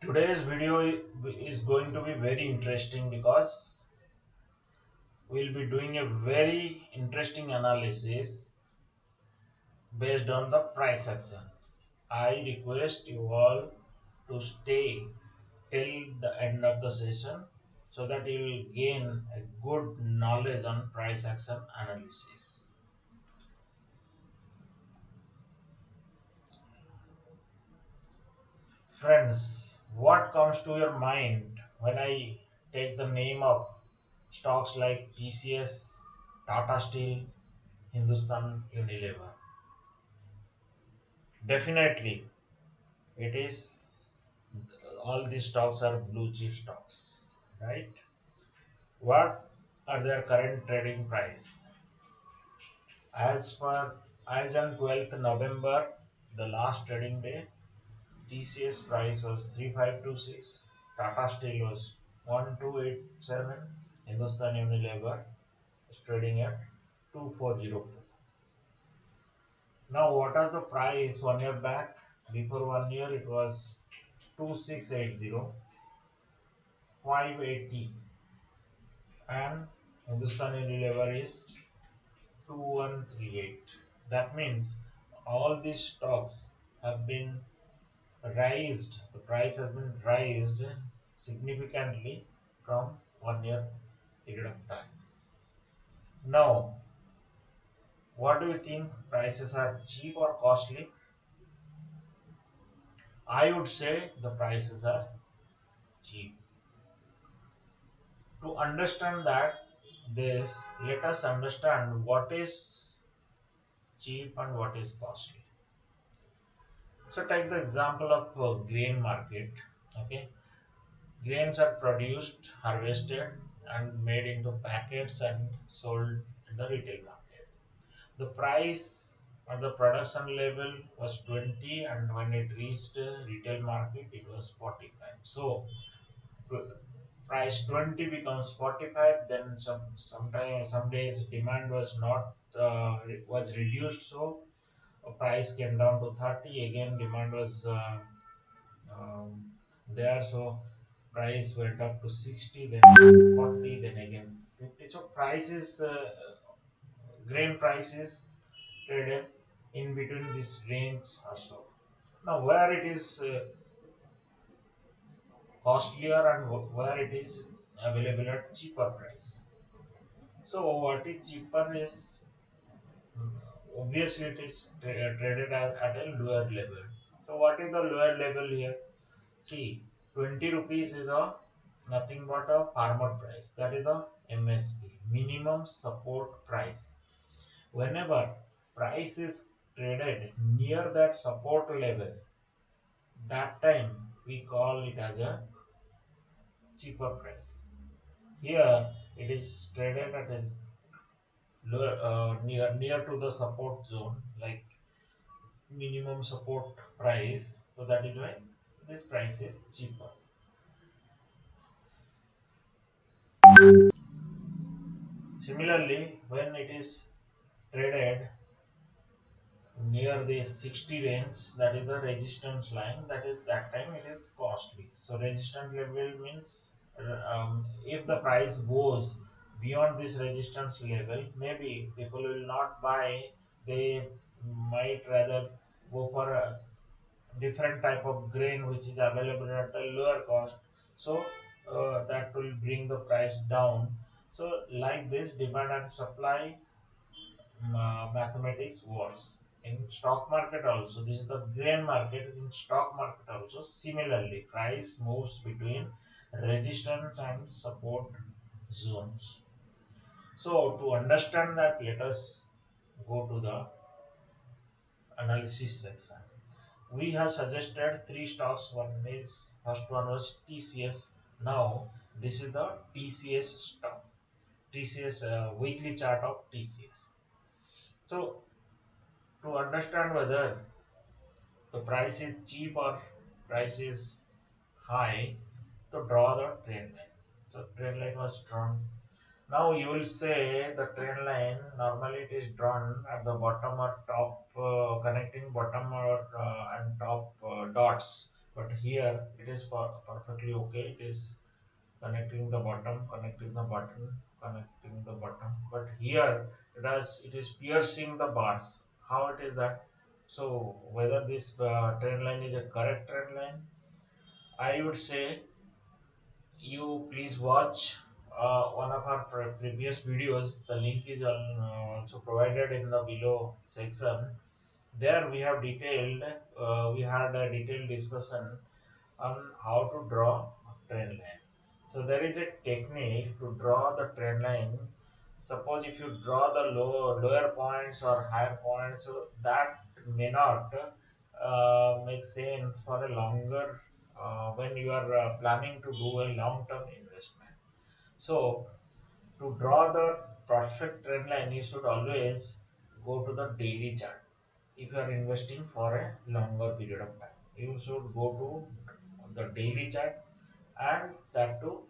Today's video is going to be very interesting because we'll be doing a very interesting analysis based on the price action. I request you all to stay till the end of the session so that you will gain a good knowledge on price action analysis. Friends, what comes to your mind when I take the name of stocks like TCS, Tata Steel, Hindustan Unilever? Definitely, it is all these stocks are blue chip stocks, right? What are their current trading price? As per as on 12th November, the last trading day, TCS price was 3526, Tata Steel was 1287, Hindustan Unilever is trading at 2402. Now, what are the price 1 year back? Before 1 year, it was 2680, 580, and Hindustan Unilever is 2138. That means all these stocks have been raised, the price has been raised significantly from 1 year period of time. Now, what do you think? Prices are cheap or costly? I would say the prices are cheap. To understand that this, let us understand what is cheap and what is costly. So take the example of grain market. Okay, grains are produced, harvested, and made into packets and sold in the retail market. The price at the production level was 20, and when it reached retail market, it was 45. So price 20 becomes 45. Then sometimes some days demand was not was reduced, so price came down to 30. Again, demand was um, there, so price went up to 60, then 40, then again 50. So prices, grain prices traded in between this range also. Now, where it is costlier and where it is available at cheaper price. So what is cheaper is, mm, obviously it is traded at a lower level. So what is the lower level here? See, 20 rupees is a nothing but a farmer price. That is the MSP, minimum support price. Whenever price is traded near that support level, that time we call it as a cheaper price. Here it is traded at a lower, near to the support zone, like minimum support price. So that is why this price is cheaper. Similarly, when it is traded near the 60 range, that is the resistance line, that is that time it is costly. So resistance level means, if the price goes beyond this resistance level, maybe people will not buy. They might rather go for a different type of grain which is available at a lower cost. So that will bring the price down. So like this, demand and supply, mathematics works in stock market also. This is the grain market. In stock market also, similarly price moves between resistance and support zones. So to understand that, let us go to the analysis section. We have suggested three stocks. First one was TCS. Now this is the TCS stock, TCS weekly chart of TCS. So to understand whether the price is cheap or price is high, to draw the trend line. So trend line was drawn. Now you will say the trend line normally it is drawn at the bottom or top, connecting bottom or and top dots. but here it is perfectly okay. It is connecting the bottom, connecting the button, connecting the bottom, but here it is piercing the bars. How it is that? So whether this trend line is a correct trend line, I would say you please watch one of our previous videos. The link is also provided in the below section. There we have detailed, we had a detailed discussion on how to draw a trend line. So there is a technique to draw the trend line. Suppose if you draw the lower points or higher points, so that may not make sense for a longer when you are planning to do a long-term investment. So to draw the perfect trend line, you should always go to the daily chart. If you are investing for a longer period of time, you should go to the daily chart, and that too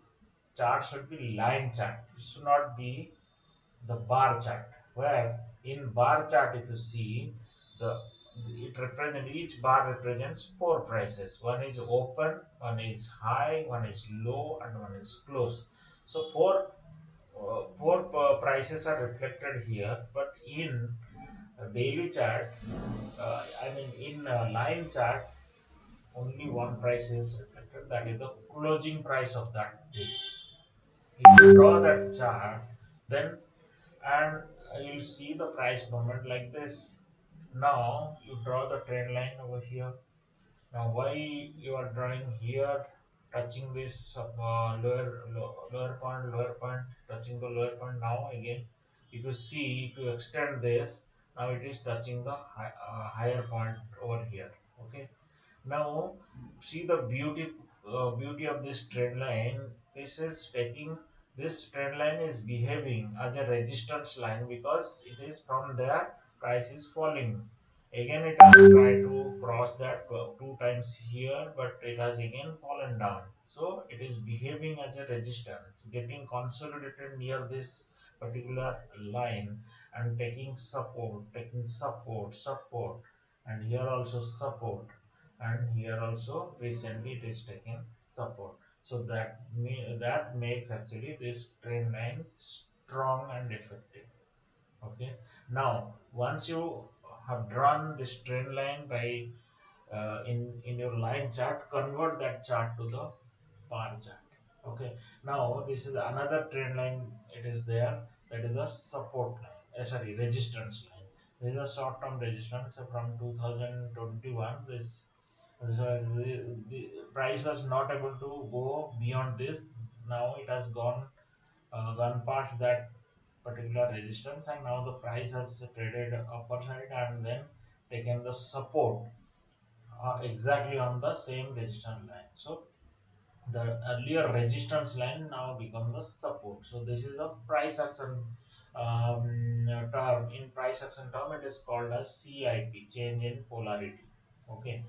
chart should be line chart. It should not be the bar chart, where in bar chart if you see the it represents, each bar represents four prices. One is open, one is high, one is low, and one is close. So four prices are reflected here, but in daily chart, I mean in line chart, only one price is reflected, that is the closing price of that day. If you draw that chart, then and you'll see the price movement like this. Now you draw the trend line over here. Now why you are drawing here, touching this lower point, touching the lower point. Now again, if you see, if you extend this, now it is touching the higher point over here. Okay. Now see the beauty of this trend line. This is taking, this trend line is behaving as a resistance line because it is from there price is falling. Again it has tried to cross that two times here, but it has again fallen down. So it is behaving as a resistance, getting consolidated near this particular line and taking support, and here also support, and here also recently it is taking support. So that makes actually this trend line strong and effective. Okay. Now once you have drawn this trend line by in your line chart, convert that chart to the bar chart. Okay. Now this is another trend line, it is there, that is the support line, sorry, resistance line. This is a short term resistance. So from 2021 this, so the price was not able to go beyond this. Now it has gone past that particular resistance, and now the price has traded upper side and then taken the support exactly on the same resistance line. So the earlier resistance line now become the support. So this is a price action term. In price action term, it is called as CIP, change in polarity. Okay.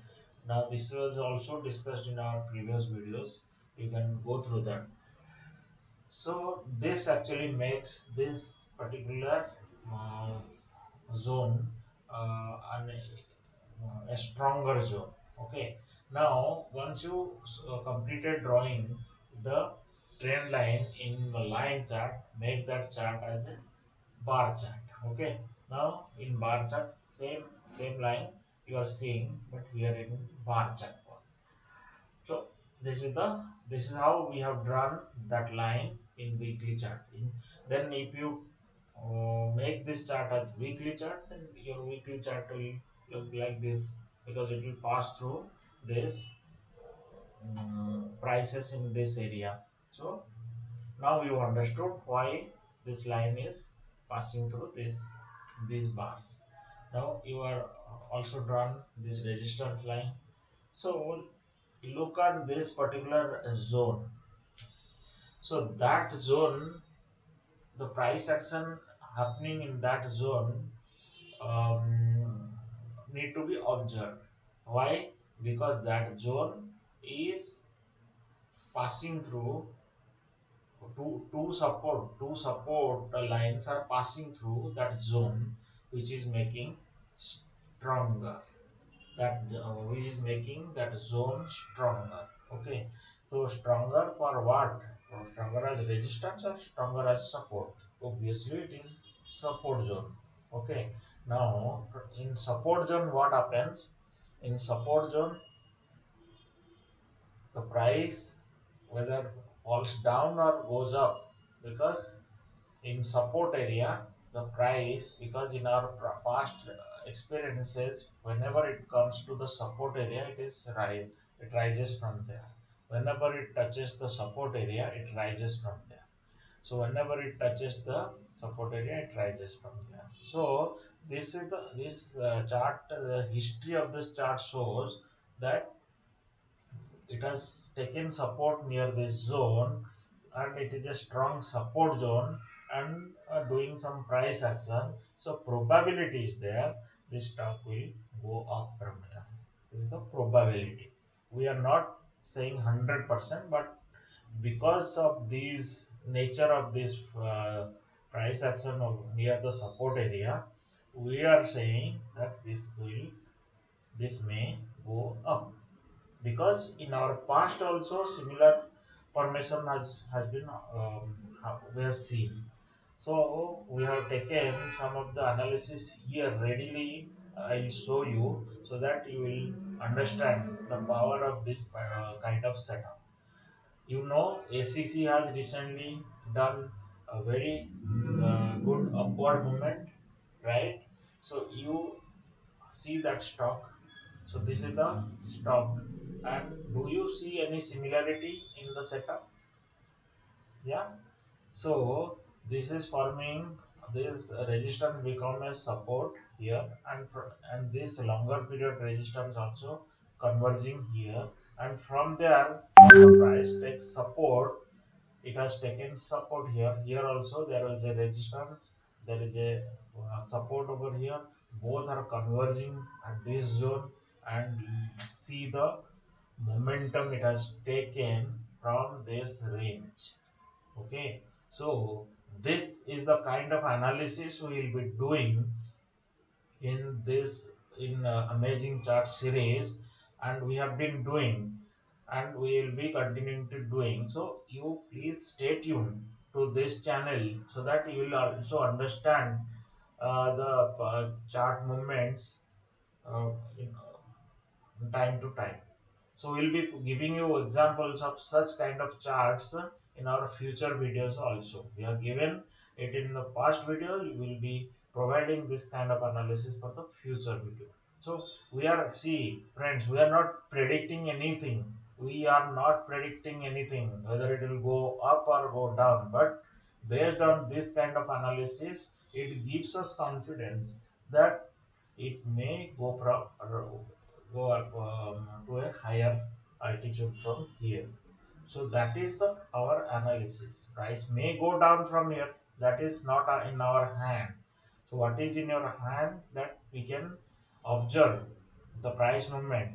Now this was also discussed in our previous videos. You can go through that. So this actually makes this particular uh, zone a stronger zone. Okay. Now once you completed drawing the trend line in the line chart, make that chart as a bar chart. Okay. Now in bar chart, same line you are seeing, but here in bar chart. So this is how we have drawn that line in weekly chart. Then if you make this chart as weekly chart, then your weekly chart will look like this, because it will pass through this prices in this area. So now you understood why this line is passing through these bars. Now you are also drawn this resistance line. So look at this particular zone. So that zone, the price action happening in that zone need to be observed. Why? Because that zone is passing through two support lines are passing through that zone, which is making stronger. that which is making that zone stronger. Okay, so stronger for what? For stronger as resistance or stronger as support? Obviously it is support zone. Okay, now in support zone what happens? In support zone the price whether falls down or goes up, because in support area the price, because in our past experiences whenever it comes to the support area it is it rises from there. Whenever it touches the support area it rises from there. So whenever it touches the support area it rises from there. So this is the chart, the history of this chart shows that it has taken support near this zone and it is a strong support zone, and doing some price action. So probability is there this stock will go up from here. This is the probability. We are not saying 100%, but because of this nature of this price action of near the support area, we are saying that this may go up, because in our past also similar formation has been we have seen. So we have taken some of the analysis here readily. I'll show you so that you will understand the power of this kind of setup. You know, ACC has recently done a very good upward movement, right? So you see that stock. So this is the stock. And do you see any similarity in the setup? Yeah. So this is forming this resistance become a support here, and this longer period resistance also converging here, and from there the price takes support. It has taken support here. Here also there is a resistance, there is a support over here. Both are converging at this zone, and see the momentum it has taken from this range. Okay, so this is the kind of analysis we will be doing in this in amazing chart series, and we have been doing and we will be continuing to doing. So you please stay tuned to this channel so that you will also understand the chart movements in time to time. So we'll be giving you examples of such kind of charts in our future videos also. We have given it in the past video. We will be providing this kind of analysis for the future video. So we are, see friends, we are not predicting anything. We are not predicting anything, whether it will go up or go down. But based on this kind of analysis, it gives us confidence that it may go up to a higher altitude from here. So that is the our analysis. Price may go down from here. That is not in our hand. So what is in your hand, that we can observe the price movement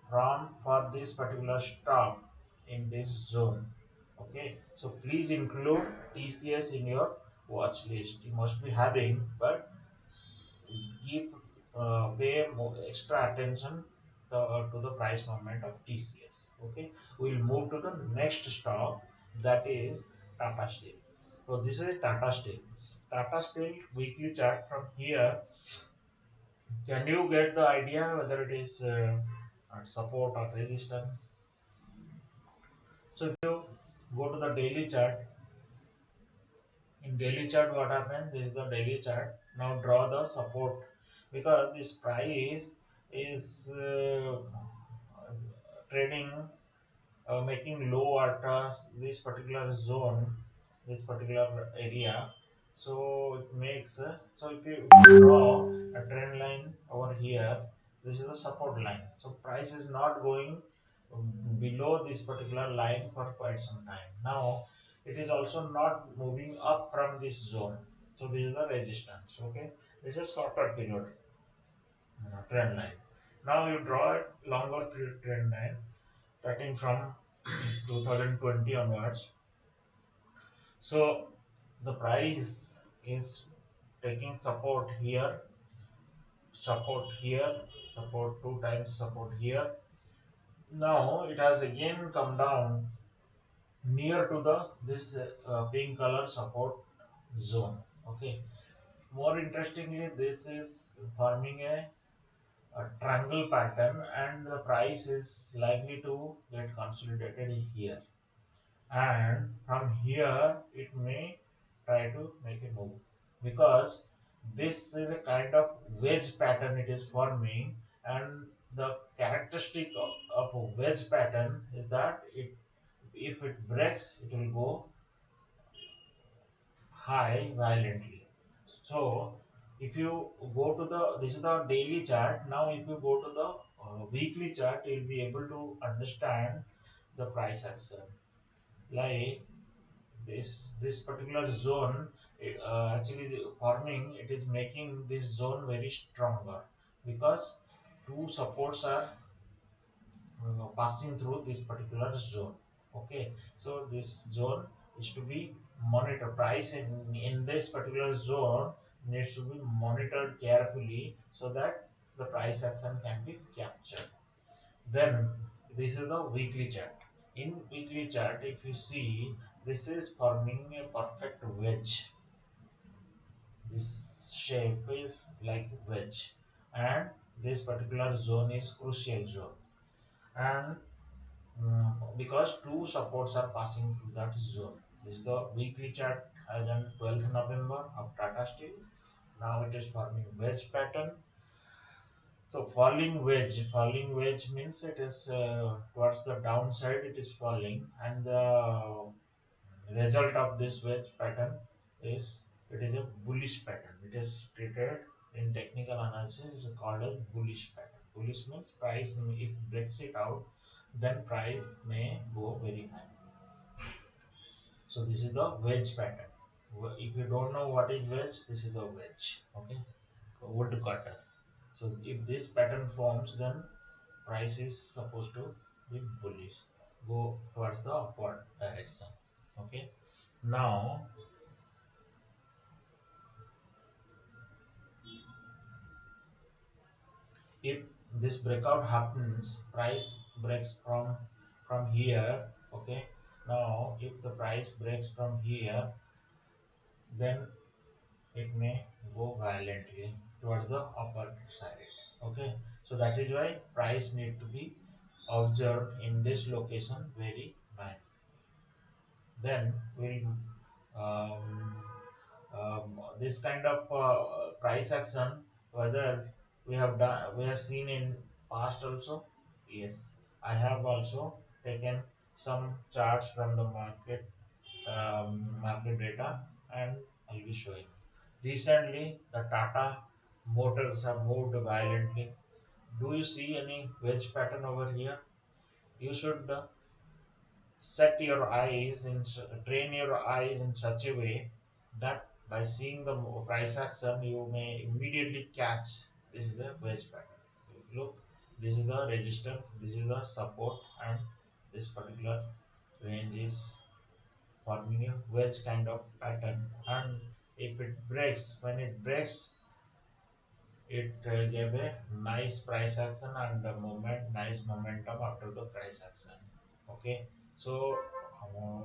from for this particular stock in this zone. Okay. So please include TCS in your watch list. You must be having, but give pay more extra attention to the price movement of TCS. Okay, we'll move to the next stock, that is Tata Steel. So this is Tata Steel. Tata Steel weekly chart from here. Can you get the idea whether it is at support or resistance? So if you go to the daily chart, in daily chart what happens? This is the daily chart. Now draw the support, because this price is trading making low at this particular zone, this particular area. So it makes so if you draw a trend line over here, this is the support line. So price is not going below this particular line for quite some time. Now it is also not moving up from this zone. So this is the resistance. Okay, this is shorter period trend line. Now you draw a longer period trend line starting from 2020 onwards. So the price is taking support here, support here, support, two times support here. Now it has again come down near to the this pink color support zone. Okay, more interestingly, this is forming a triangle pattern, and the price is likely to get consolidated here, and from here it may try to make a move, because this is a kind of wedge pattern it is forming. And the characteristic of a wedge pattern is that it, if it breaks, it will go high violently. So if you go to the, this is the daily chart. Now if you go to the weekly chart, you'll be able to understand the price action. Like this particular zone, actually forming, it is making this zone very stronger, because two supports are passing through this particular zone. Okay, so this zone is to be monitored. Price in this particular zone needs to be monitored carefully, so that the price action can be captured. Then this is the weekly chart. In weekly chart, if you see, this is forming a perfect wedge. This shape is like wedge, and this particular zone is crucial zone. And because two supports are passing through that zone. This is the weekly chart as on 12th November of Tata Steel. Now it is forming wedge pattern. So falling wedge means it is towards the downside it is falling, and the result of this wedge pattern is, it is a bullish pattern. It is treated in technical analysis is called as bullish pattern. Bullish means price, if breaks it out, then price may go very high. So this is the wedge pattern. If you don't know what is wedge, this is the wedge. Okay, wood cutter. So if this pattern forms, then price is supposed to be bullish, go towards the upward direction. Okay, now if this breakout happens, price breaks from here. Okay, now if the price breaks from here, then it may go violently towards the upper side. Okay, so that is why price need to be observed in this location very fine. Then we'll um, this kind of price action, whether we have seen in past also. Yes, I have also taken some charts from the market data, and I'll be showing. Recently, the Tata Motors have moved violently. Do you see any wedge pattern over here? You should set your eyes in train your eyes in such a way that by seeing the price action, you may immediately catch this is the wedge pattern. Look, this is the resistance, this is the support, and this particular range is forming a wedge kind of pattern. And if it breaks, when it breaks, it gave a nice price action and a nice momentum after the price action. Okay, so uh,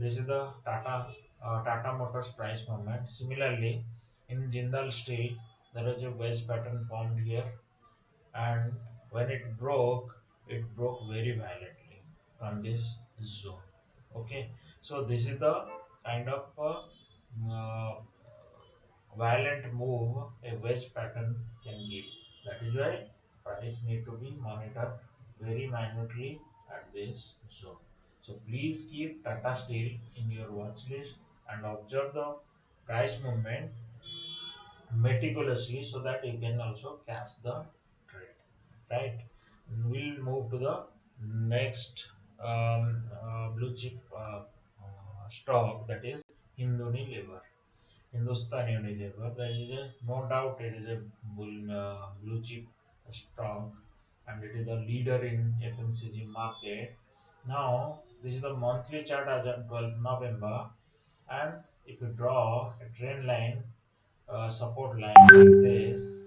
this is the Tata Motors price movement. Similarly, in Jindal Steel, there is a wedge pattern formed here, and when it broke very violently from this zone. Okay, so this is the kind of violent move a wedge pattern can give. That is why price need to be monitored very minutely at this zone. So please keep Tata Steel in your watch list and observe the price movement meticulously, so that you can also catch the trade. Right? We'll move to the next blue chip stock, that is Hinduni Lever. Hindustan Unilever, there is a no doubt it is a blue chip stock, and it is the leader in FMCG market. Now this is the monthly chart as on 12th November, and if you draw a trend line, support line like this,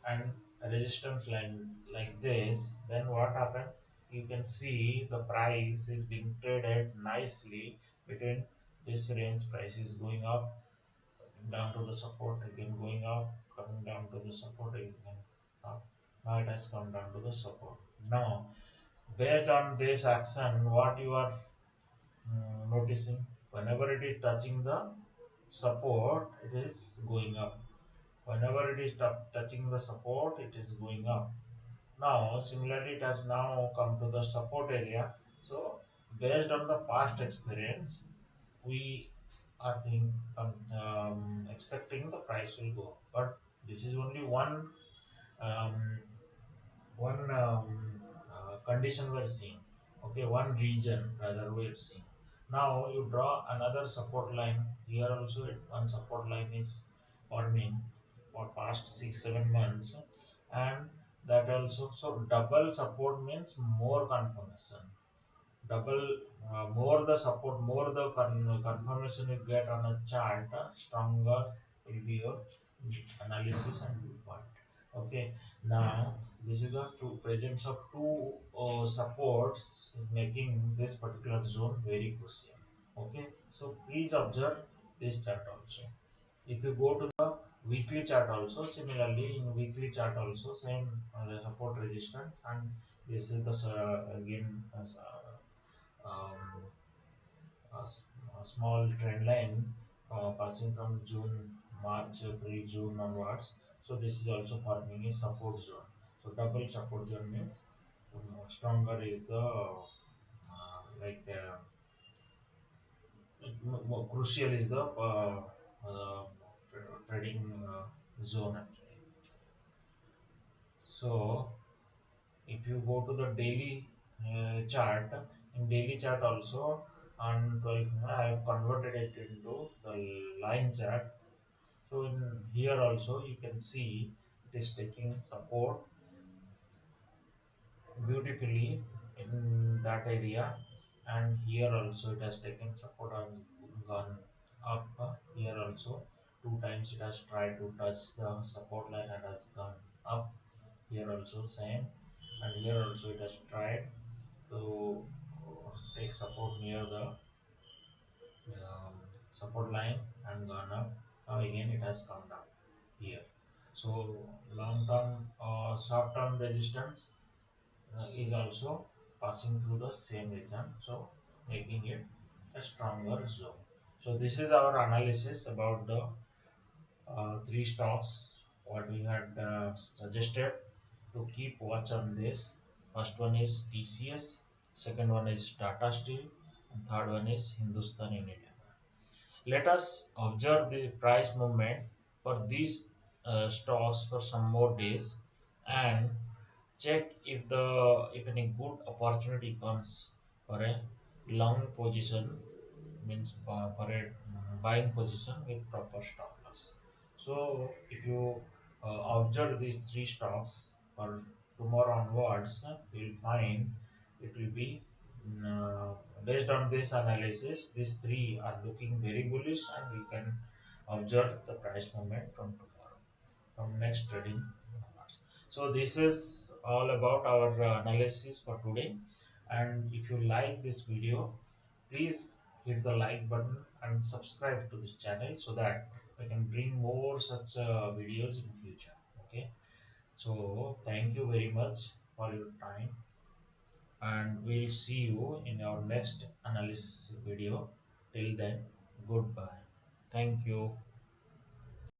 and a resistance line like this, then what happens? You can see the price is being traded nicely between this range. Price is going up, down to the support, again going up, coming down to the support again up. Now it has come down to the support. Now, based on this action, what you are noticing, whenever it is touching the support, it is going up. Whenever it is touching the support, it is going up. Now, similarly, it has now come to the support area. So, based on the past experience, we are expecting the price will go up. But this is only um, one condition we're seeing. Okay, one region rather we're seeing. Now you draw another support line. Here also one support line is forming for past 6-7 months, and that also, so double support means more confirmation. Double, more the support, more the confirmation you get on a chart, stronger will be your analysis and viewpoint. Okay, now this is the two presence of two supports is making this particular zone very crucial. Okay, so please observe this chart also. If you go to the weekly chart also, similarly in weekly chart also same the support resistance, and this is the again um, a small trend line passing from June, March, April, June onwards. So this is also forming a support zone. So double support zone means stronger is the like more crucial is the uh, trading zone actually. So if you go to the daily chart, in daily chart also on 12, I have converted it into the line chart. So in here also you can see it is taking support beautifully in that area, and here also it has taken support and gone up. Here also two times it has tried to touch the support line and has gone up. Here also same, and here also it has tried to take support near the um, support line and gone up. Now again it has come down here. So long term short term resistance is also passing through the same region, so making it a stronger zone. So this is our analysis about the three stocks what we had suggested to keep watch on this. First one is TCS, second one is Tata Steel, and third one is Hindustan Unilever. Let us observe the price movement for these stocks for some more days and check if any good opportunity comes for a long position, means for a buying position with proper stop loss. So if you observe these three stocks for tomorrow onwards, you will find it will be uh, based on this analysis. These three are looking very bullish, and we can observe the price movement from tomorrow, from next trading onwards. So this is all about our analysis for today. And if you like this video, please hit the like button and subscribe to this channel so that I can bring more such videos in future. Okay, so thank you very much for your time, and we'll see you in our next analysis video. Till then, goodbye. Thank you.